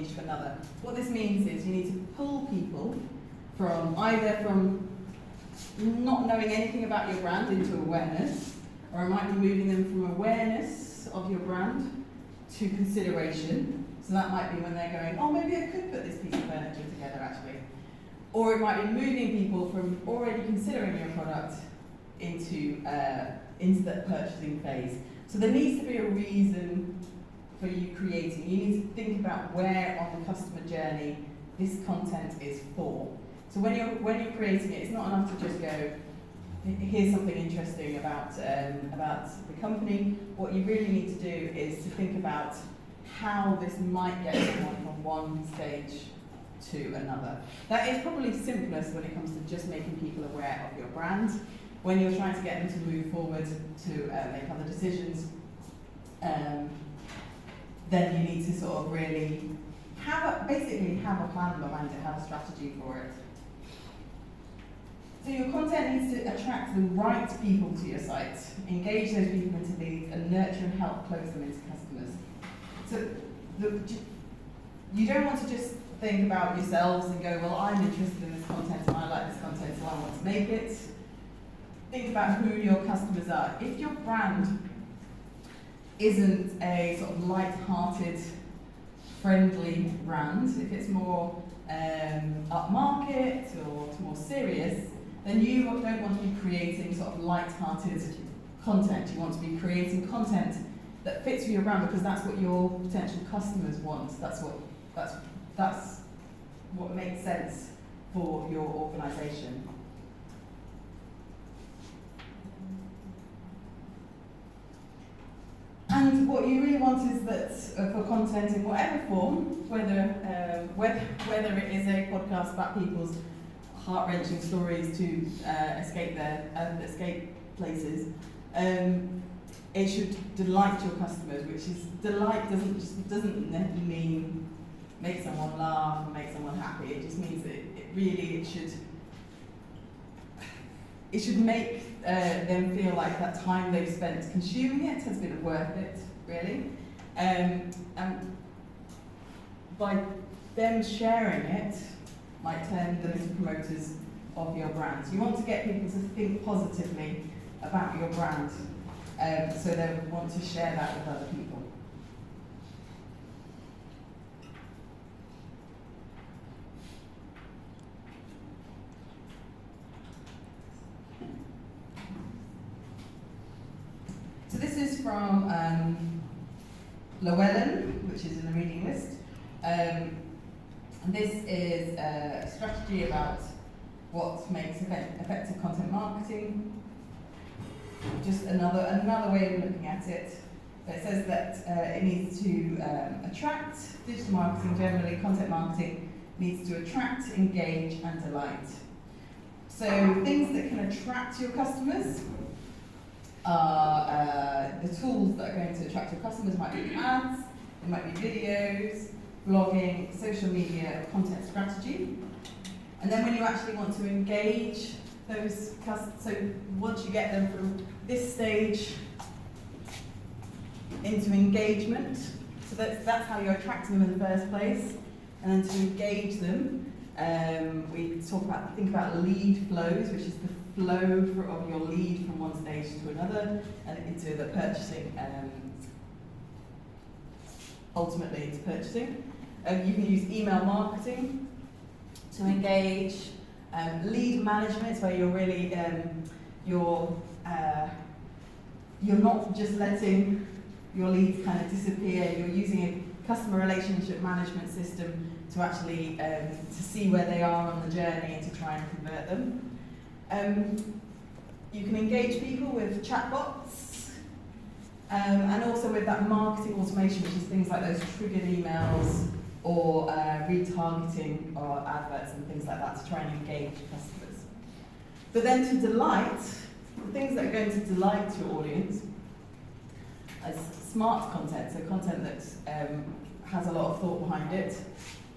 niche to another. What this means is you need to pull people from either from not knowing anything about your brand into awareness, or it might be moving them from awareness of your brand to consideration. So that might be when they're going, oh, maybe I could put this piece of furniture together actually. Or it might be moving people from already considering your product into that purchasing phase. So there needs to be a reason for you creating. You need to think about where on the customer journey this content is for. So when you're creating it, it's not enough to just go, here's something interesting about the company. What you really need to do is to think about how this might get someone from one stage to another. That is probably simplest when it comes to just making people aware of your brand. When you're trying to get them to move forward to make other decisions, then you need to sort of really basically have a plan behind it, have a strategy for it. So your content needs to attract the right people to your site, engage those people into leads, and nurture and help close them into customers. So you don't want to just think about yourselves and go, well, I'm interested in this content and I like this content, so I want to make it. Think about who your customers are. If your brand isn't a sort of light-hearted, friendly brand, if it's more upmarket or more serious, then you don't want to be creating sort of light-hearted content. You want to be creating content that fits with your brand because that's what your potential customers want. That's what makes sense for your organisation. And what you really want is that for content in whatever form, whether it is a podcast about people's heart-wrenching stories to escape places, it should delight your customers. Which is delight doesn't mean make someone laugh or make someone happy. It just means that it should make them feel like that time they've spent consuming it has been worth it, really. And by them sharing it, might turn them into promoters of your brand. So you want to get people to think positively about your brand, so they want to share that with other people. So this is from Llewellyn, which is in the reading list. And this is a strategy about what makes effective content marketing. Just another way of looking at it. It says that it needs to attract, digital marketing generally, content marketing needs to attract, engage, and delight. So things that can attract your customers are the tools that are going to attract your customers. Might be ads, it might be videos, blogging, social media, content strategy. And then when you actually want to engage those customers, so once you get them from this stage into engagement, so that's how you're attracting them in the first place. And then to engage them, we think about lead flows, which is the flow of your lead from one stage to another and into the purchasing, ultimately into purchasing. You can use email marketing to engage. Lead management is where you're really you're not just letting your leads kind of disappear. You're using a customer relationship management system to actually to see where they are on the journey and to try and convert them. You can engage people with chatbots, and also with that marketing automation, which is things like those triggered emails or retargeting or adverts and things like that to try and engage customers. But then to delight, the things that are going to delight your audience is smart content, so content that has a lot of thought behind it.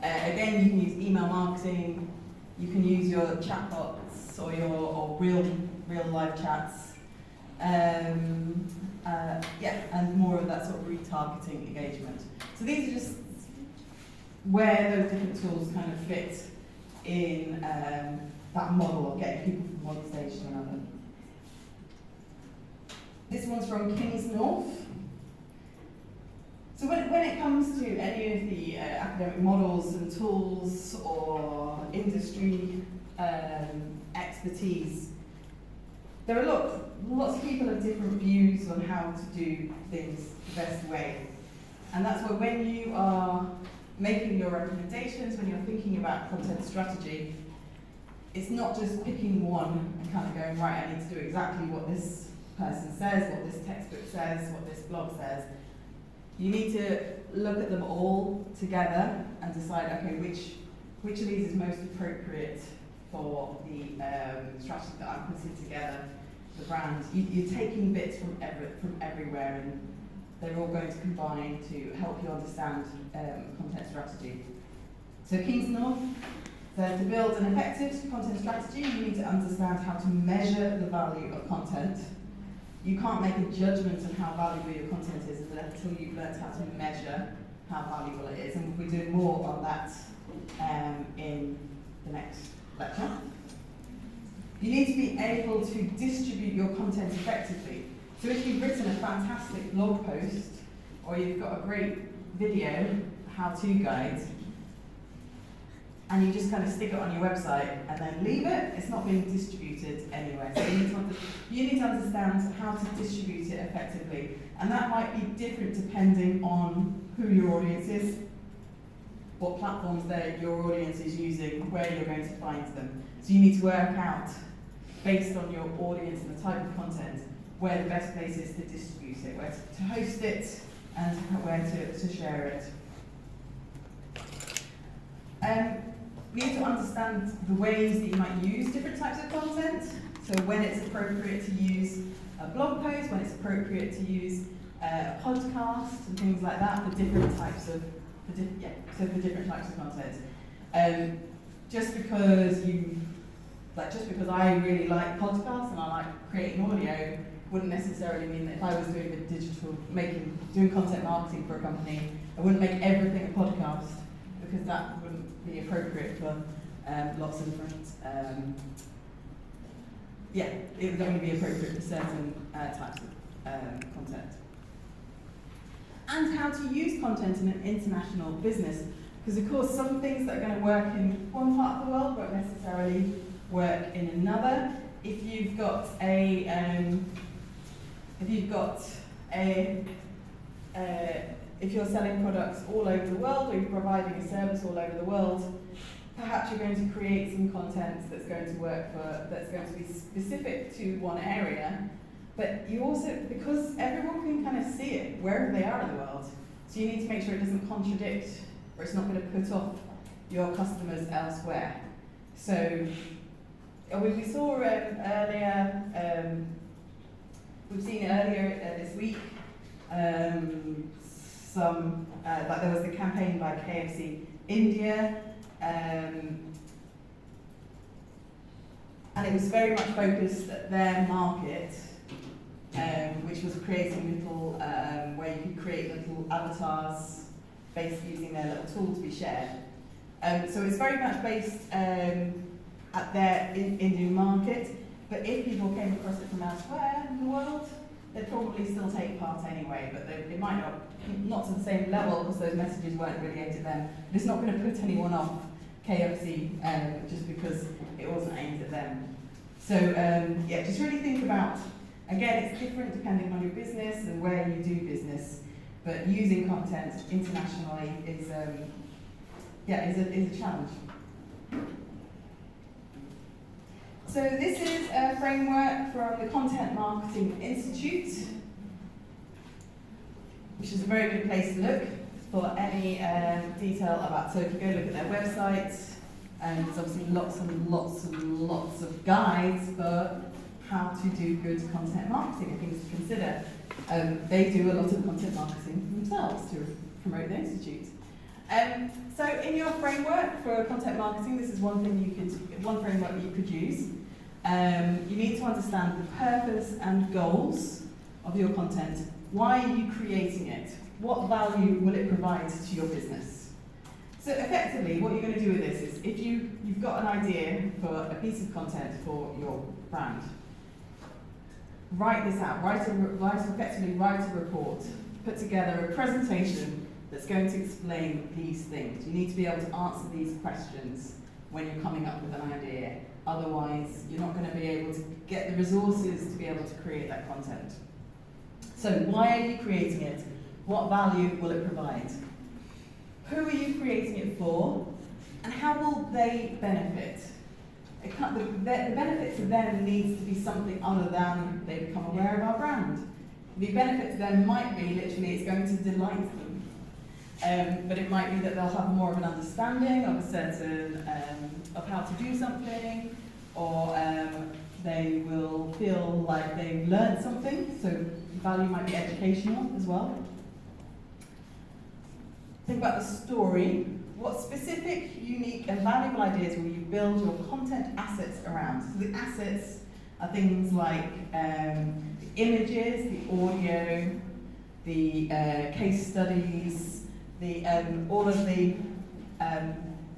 Again, you can use email marketing, you can use your chatbots or your real live chats, and more of that sort of retargeting engagement. So these are just where those different tools kind of fit in that model of getting people from one stage to another. This one's from King's North. So when it comes to any of the academic models and tools or industry expertise, there are lots of people have different views on how to do things the best way. And that's why when you are making your recommendations, when you're thinking about content strategy, it's not just picking one and kind of going, right, I need to do exactly what this person says, what this textbook says, what this blog says. You need to look at them all together and decide, okay, which of these is most appropriate for the strategy that I'm putting together, the brand. You're taking bits from everywhere, and they're all going to combine to help you understand content strategy. So King's North says to build an effective content strategy, you need to understand how to measure the value of content. You can't make a judgment on how valuable your content is until you've learned how to measure how valuable it is. And we'll be doing more on that in the next lecture. You need to be able to distribute your content effectively. So if you've written a fantastic blog post, or you've got a great video, how-to guide, and you just kind of stick it on your website and then leave it, it's not being distributed anywhere. So you need to understand how to distribute it effectively. And that might be different depending on who your audience is, what platforms your audience is using, where you're going to find them. So you need to work out, based on your audience and the type of content, where the best place is to distribute it, where to host it, and where to share it. You need to understand the ways that you might use different types of content. So when it's appropriate to use a blog post, when it's appropriate to use a podcast and things like that for different types of different types of content. Just because I really like podcasts and I like creating audio, wouldn't necessarily mean that if I was doing doing content marketing for a company, I wouldn't make everything a podcast, because that wouldn't be appropriate for lots of different, it would only be appropriate for certain types of content. And how to use content in an international business, because of course some things that are going to work in one part of the world won't necessarily work in another. If you're selling products all over the world, or you're providing a service all over the world, perhaps you're going to create some content that's going to be specific to one area, but you also, because everyone can kind of see it wherever they are in the world, so you need to make sure it doesn't contradict, or it's not going to put off your customers elsewhere. So we saw earlier, we've seen earlier this week, like there was the campaign by KFC India, and it was very much focused at their market, which was creating little, where you could create little avatars based using their little tool to be shared. So it's very much based at their Indian market, but if people came across it from elsewhere in the world, they'd probably still take part anyway, but it might not to the same level, because those messages weren't really aimed at them. But it's not going to put anyone off KFC just because it wasn't aimed at them. So just really think about, again, it's different depending on your business and where you do business, but using content internationally is a challenge. So this is a framework from the Content Marketing Institute, which is a very good place to look for any detail about. So if you go look at their website, there's obviously lots and lots and lots of guides for how to do good content marketing and things to consider. They do a lot of content marketing themselves to promote the institute. So in your framework for content marketing, this is one framework you could use. You need to understand the purpose and goals of your content. Why are you creating it? What value will it provide to your business? So effectively, what you're going to do with this is, if you've got an idea for a piece of content for your brand, write this out, effectively write a report, put together a presentation that's going to explain these things. You need to be able to answer these questions when you're coming up with an idea. Otherwise, you're not going to be able to get the resources to be able to create that content. So why are you creating it? What value will it provide? Who are you creating it for? And how will they benefit? The benefit to them needs to be something other than they become aware of our brand. The benefit to them might be literally it's going to delight them. But it might be that they'll have more of an understanding of a certain, of how to do something, or they will feel like they've learned something, so value might be educational as well. Think about the story. What specific, unique and valuable ideas will you build your content assets around? So the assets are things like the images, the audio, the case studies, all of the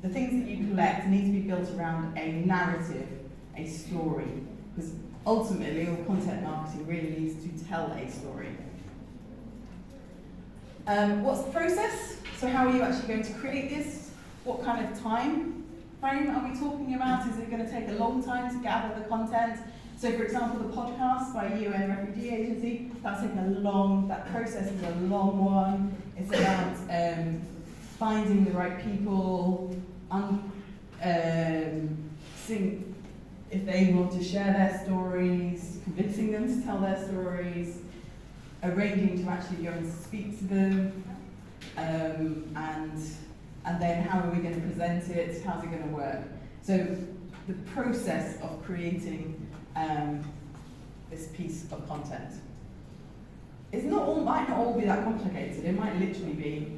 things that you collect need to be built around a narrative, a story. Because ultimately, all content marketing really needs to tell a story. What's the process? So how are you actually going to create this? What kind of time frame are we talking about? Is it going to take a long time to gather the content? So for example, the podcast by UN Refugee Agency, that process is a long one. It's about finding the right people, seeing if they want to share their stories, convincing them to tell their stories, arranging to actually go and speak to them, and then how are we going to present it, how's it going to work. So the process of creating this piece of content. Might not all be that complicated. It might literally be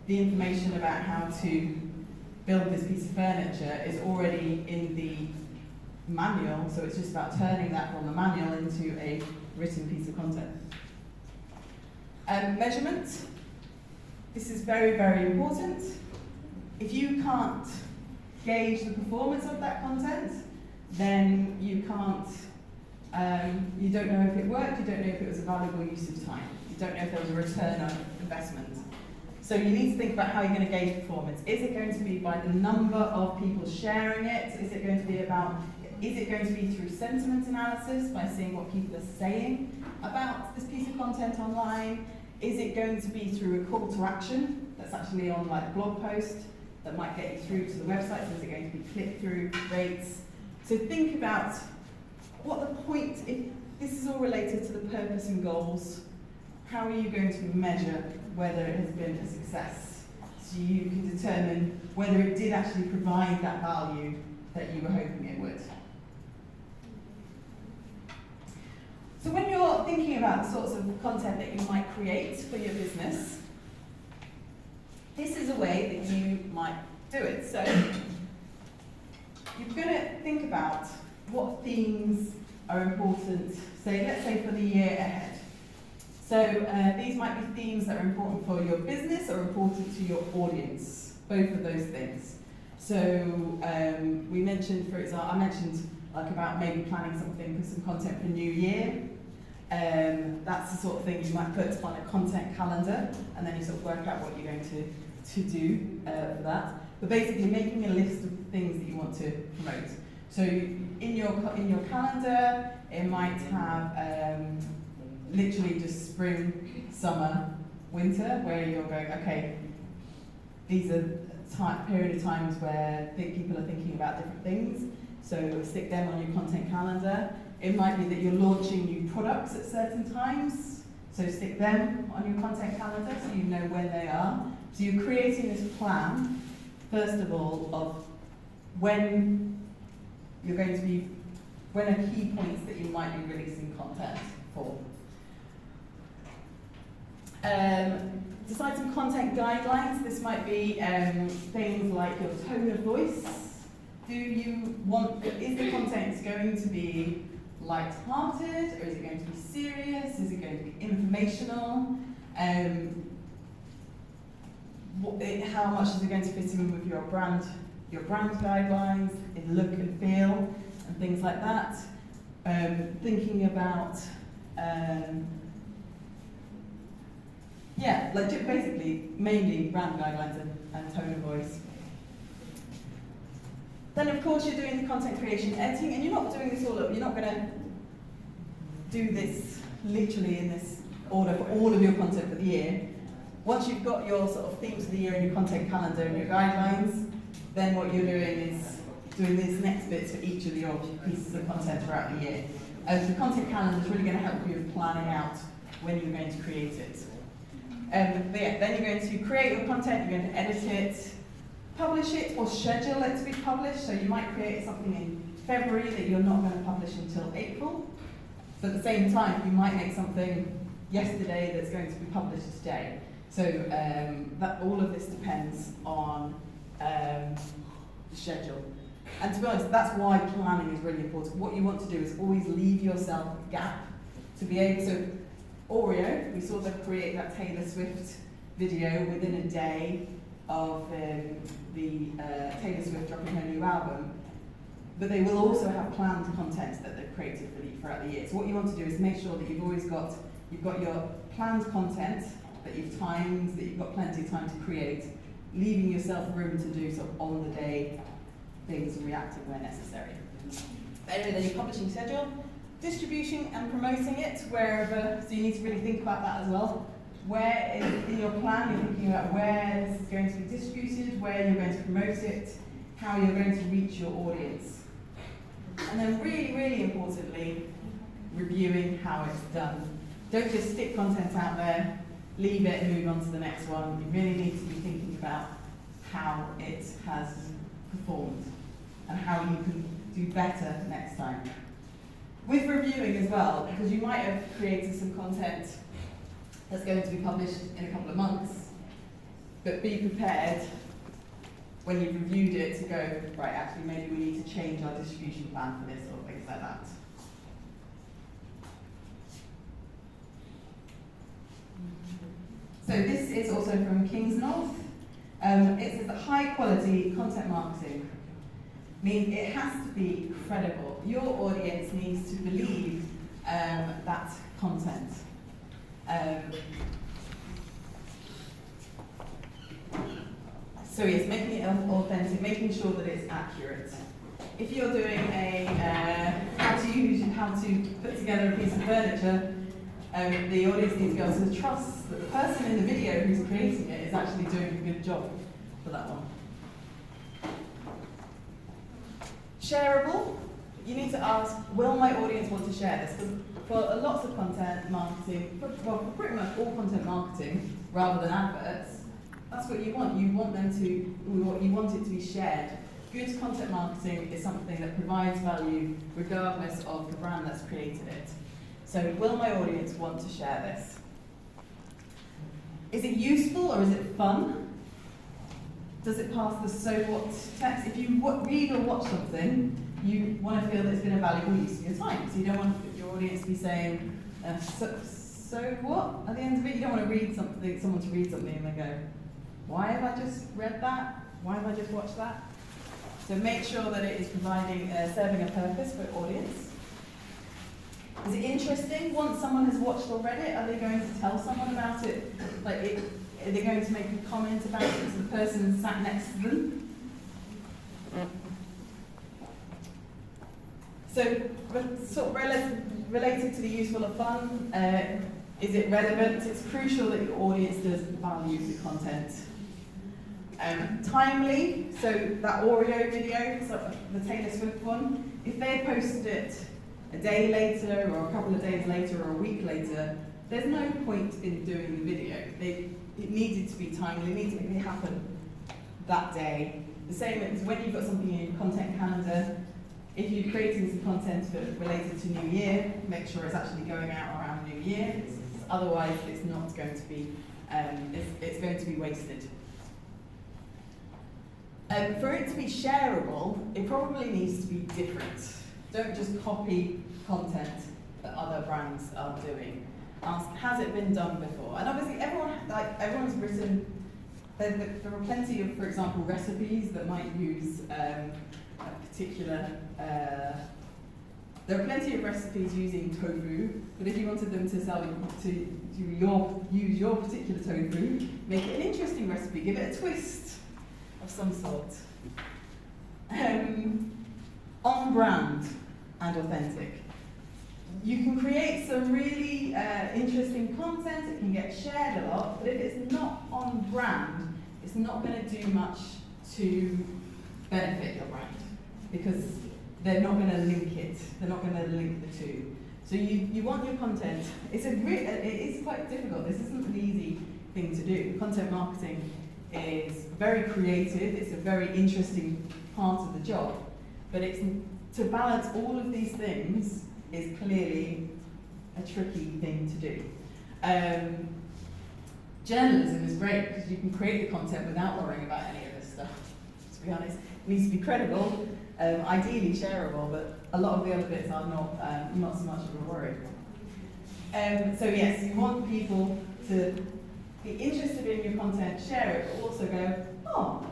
the information about how to build this piece of furniture is already in the manual, so it's just about turning that from the manual into a written piece of content. Measurement. This is very, very important. If you can't gauge the performance of that content, then you can't, you don't know if it worked, you don't know if it was a valuable use of time, you don't know if there was a return on investment. So you need to think about how you're going to gauge performance. Is it going to be by the number of people sharing it? Is it going to be through sentiment analysis, by seeing what people are saying about this piece of content online? Is it going to be through a call to action that's actually on like a blog post that might get you through to the website? So is it going to be click-through rates? So think about what the point, if this is all related to the purpose and goals, how are you going to measure whether it has been a success? So you can determine whether it did actually provide that value that you were hoping it would. So when you're thinking about the sorts of content that you might create for your business, this is a way that you might do it. So you're going to think about what themes are important, let's say for the year ahead. So these might be themes that are important for your business or important to your audience, both of those things. So we mentioned, for example, I mentioned like about maybe planning something for some content for New Year. That's the sort of thing you might put on a content calendar, and then you sort of work out what you're going to do for that. But basically making a list of things that you want to promote. So in your calendar, it might have literally just spring, summer, winter, where you're going, okay, these are period of times where people are thinking about different things. So stick them on your content calendar. It might be that you're launching new products at certain times, so stick them on your content calendar so you know when they are. So you're creating this plan, first of all, of when you're going to be, when are key points that you might be releasing content for. Decide some content guidelines. This might be things like your tone of voice. Is the content going to be light-hearted, or is it going to be serious? Is it going to be informational? how much is it going to fit in with your brand guidelines, in look and feel, and things like that. Thinking about, like just basically mainly brand guidelines and tone of voice. Then of course you're doing the content creation editing, and you're not doing this all up. You're not going to do this literally in this order for all of your content for the year. Once you've got your sort of themes of the year and your content calendar and your guidelines, then what you're doing is doing these next bits for each of your pieces of content throughout the year. The content calendar is really going to help you with planning out when you're going to create it. But yeah, then you're going to create your content, you're going to edit it, publish it, or schedule it to be published. So you might create something in February that you're not going to publish until April. So at the same time, you might make something yesterday that's going to be published today. So that all of this depends on the schedule. And to be honest, that's why planning is really important. What you want to do is always leave yourself a gap to be able to. Oreo, we saw them create that Taylor Swift video within a day of the Taylor Swift dropping her new album. But they will also have planned content that they've created throughout the year. So what you want to do is make sure that you've got your planned content that you've timed, that you've got plenty of time to create, leaving yourself room to do sort of on the day things and reacting where necessary. Anyway, then your publishing schedule, distribution and promoting it wherever, so you need to really think about that as well. Where in your plan you're thinking about where this is going to be distributed, where you're going to promote it, how you're going to reach your audience. And then really, really importantly, reviewing how it's done. Don't just stick content out there, leave it and move on to the next one. You really need to be thinking about how it has performed and how you can do better next time. With reviewing as well, because you might have created some content that's going to be published in a couple of months, but be prepared when you've reviewed it to go, right, actually maybe we need to change our distribution plan for this or things like that. So this is also from Kingsnorth. It says that high quality content marketing means it has to be credible. Your audience needs to believe that content. So yes, making it authentic, making sure that it's accurate. If you're doing a how to put together a piece of furniture, the audience needs to be able to trust that the person in the video who's creating it is actually doing a good job for that one. Shareable, you need to ask, will my audience want to share this? Because for lots of content marketing, well, for pretty much all content marketing, rather than adverts, that's what you want. You want it to be shared. Good content marketing is something that provides value regardless of the brand that's created it. So will my audience want to share this? Is it useful or is it fun? Does it pass the so what test? If you read or watch something, you want to feel that it's been a valuable use of your time. So you don't want your audience to be saying, so what? At the end of it, you don't want to read something, someone to read something and they go, why have I just read that? Why have I just watched that? So make sure that it is providing, serving a purpose for audience. Is it interesting? Once someone has watched or read it, are they going to tell someone about it? Are they going to make a comment about it to the person sat next to them? So, sort of related to the useful or fun, is it relevant? It's crucial that your audience does value the content. Timely, so that Oreo video, so the Taylor Swift one, if they posted it a day later or a couple of days later or a week later, there's no point in doing the video. It needed to be timely, it needed to happen that day. The same as when you've got something in your content calendar, if you're creating some content related to New Year, make sure it's actually going out around New Year. Otherwise, it's not going to be, it's going to be wasted. For it to be shareable, it probably needs to be different. Don't just copy content that other brands are doing. Ask, has it been done before? And obviously, everyone's written there are plenty of, for example, recipes that might use a particular. There are plenty of recipes using tofu, but if you wanted them to use your particular tofu, make it an interesting recipe, give it a twist of some sort. On brand and authentic. You can create some really interesting content, it can get shared a lot, but if it's not on brand, it's not going to do much to benefit your brand, because they're not going to link it, they're not going to link the two. So you want your content, it is quite difficult, this isn't an easy thing to do. Content marketing is very creative, it's a very interesting part of the job, but it's to balance all of these things is clearly a tricky thing to do. Journalism is great because you can create the content without worrying about any of this stuff, to be honest. It needs to be credible, ideally shareable, but a lot of the other bits are not so much of a worry. So yes, you want people to be interested in your content, share it, but also go, oh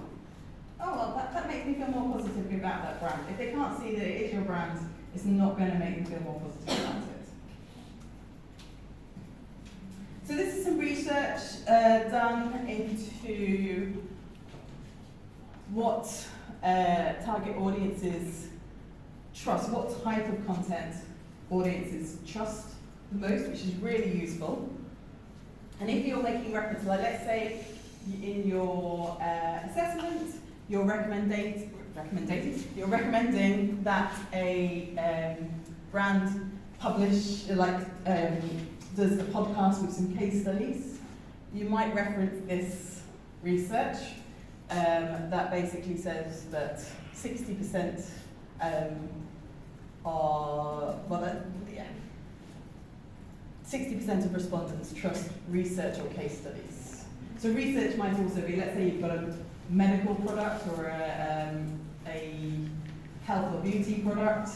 well, that makes me feel more positive about that brand. If they can't see that it is your brand, it's not going to make them feel more positive about it. So this is some research done into what target audiences trust, what type of content audiences trust the most, which is really useful. And if you're making reference, like let's say in your assessment, you're recommending that a brand publish, does a podcast with some case studies. You might reference this research that basically says that 60% are, 60% of respondents trust research or case studies. So research might also be, let's say you've got a medical product or a health or beauty product.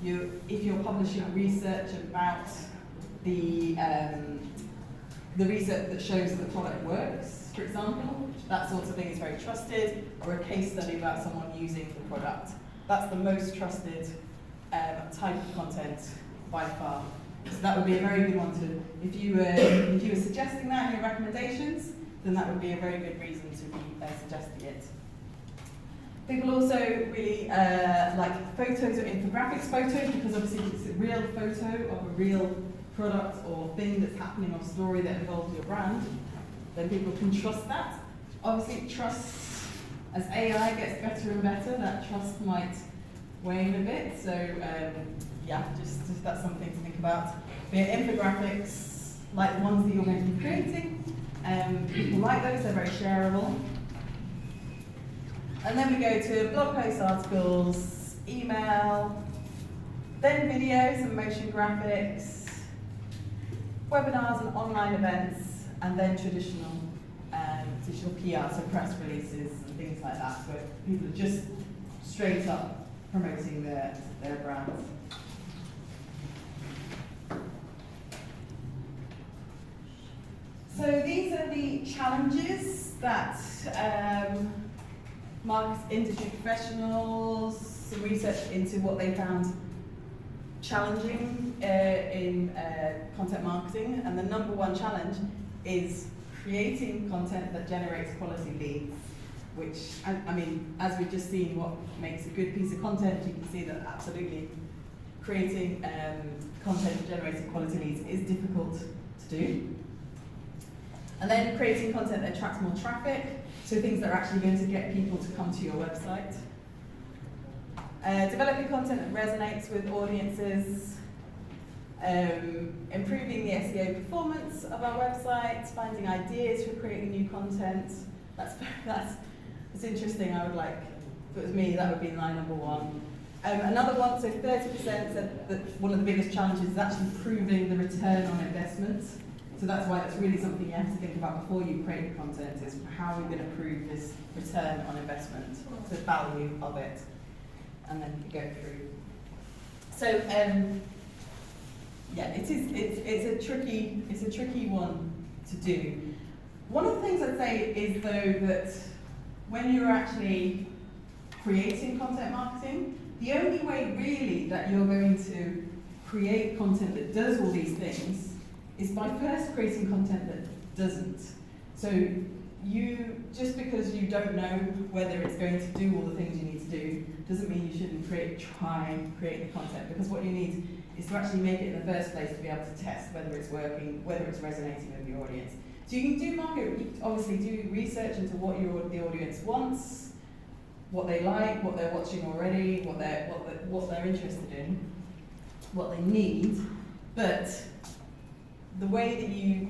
If you're publishing research about the research that shows that the product works, for example, that sort of thing is very trusted, or a case study about someone using the product. That's the most trusted type of content by far. So that would be a very good one to, if you were suggesting that in your recommendations, then that would be a very good reason to be suggesting it. People also really like photos or infographics photos, because obviously if it's a real photo of a real product or thing that's happening or story that involves your brand, then people can trust that. Obviously trust, as AI gets better and better, that trust might wane a bit. So yeah, just that's something to think about. But infographics, like the ones that you're going to be creating, people like those, they're very shareable. And then we go to blog posts, articles, email, then videos and motion graphics, webinars and online events, and then traditional PR, so press releases and things like that, where people are just straight up promoting their brands. So these are the challenges that industry professionals, some research into what they found challenging in content marketing, and the number one challenge is creating content that generates quality leads, which, I mean, as we've just seen what makes a good piece of content, you can see that absolutely creating content that generates quality leads is difficult to do. And then creating content that attracts more traffic, so things that are actually going to get people to come to your website. Developing content that resonates with audiences, improving the SEO performance of our websites, finding ideas for creating new content. That's interesting. I would like, if it was me, that would be line number one. Another one, so 30% said that one of the biggest challenges is actually proving the return on investment. So that's why it's really something you have to think about before you create content, is how are we going to prove this return on investment, the value of it, and then you go through. So yeah, it's a tricky one to do. One of the things I'd say is though that when you're actually creating content marketing, the only way really that you're going to create content that does all these things is by first creating content that doesn't. So you, just because you don't know whether it's going to do all the things you need to do, doesn't mean you shouldn't try and create the content, because what you need is to actually make it in the first place to be able to test whether it's working, whether it's resonating with your audience. So you can do obviously do research into what the audience wants, what they like, what they're watching already, what they're interested in, what they need. But the way that you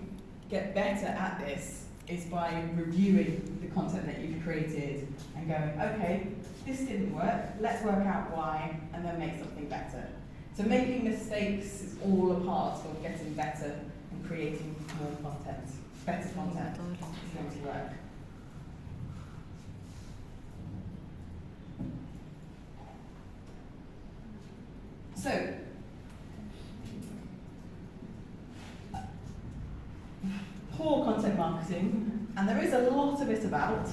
get better at this is by reviewing the content that you've created and going, okay, this didn't work, let's work out why, and then make something better. So making mistakes is all a part of getting better and creating more content. Better content is going to work. So, poor content marketing, and there is a lot of it about,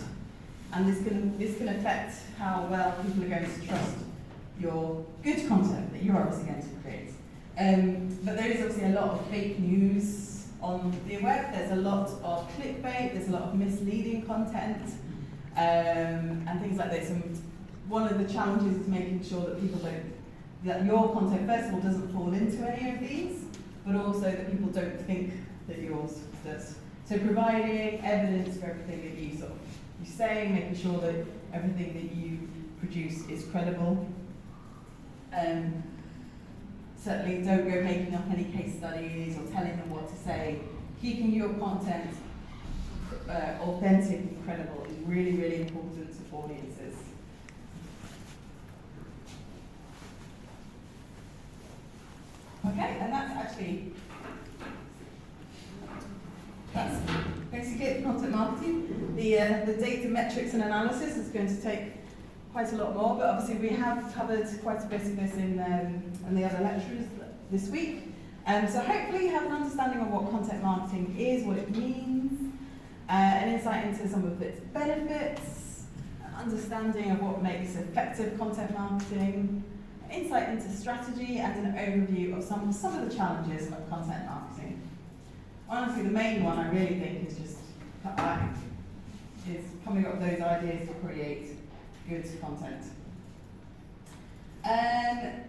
and this can affect how well people are going to trust your good content that you're obviously going to create. But there is obviously a lot of fake news on the web. There's a lot of clickbait. There's a lot of misleading content, and things like this. And one of the challenges is making sure that your content, first of all, doesn't fall into any of these, but also that people don't think that yours does. So providing evidence for everything that you say, making sure that everything that you produce is credible. Certainly don't go making up any case studies or telling them what to say. Keeping your content authentic and credible is really, really important to audiences. Okay, and that's basically it for content marketing. The data metrics and analysis is going to take quite a lot more, but obviously we have covered quite a bit of this in the other lectures this week. So hopefully you have an understanding of what content marketing is, what it means, an insight into some of its benefits, an understanding of what makes effective content marketing, an insight into strategy, and an overview of some of the challenges of content marketing. Honestly, the main one I really think is just coming up with those ideas to create good content.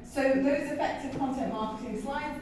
So those effective content marketing slides